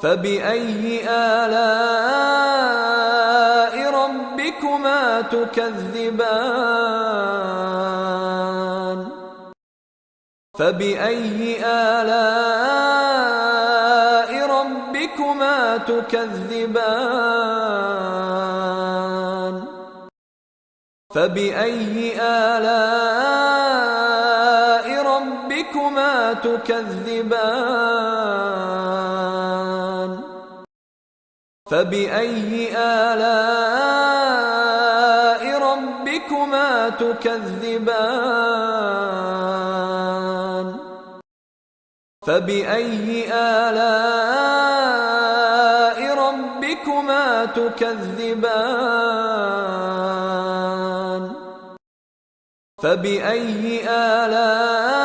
فبأي آلاء ربكما تكذبان فبأي آلاء ربكما تكذبان فبأي آلاء ربكما تكذبان فبأي آلاء ربكما تكذبان فبأي آلاء ربكما تكذبان فبأي آلاء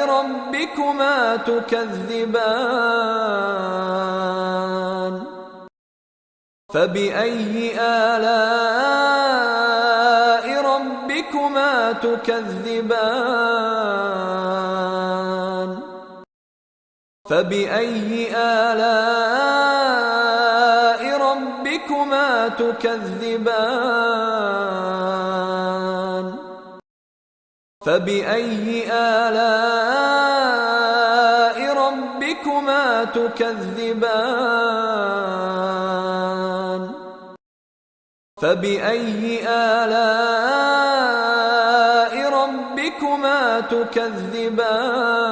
ربكما تكذبان فبأي آلاء ربكما تكذبان فبأي آلاء ربكما تكذبان فبأي آلاء ربكما تكذبان فبأي آلاء ربكما تكذبان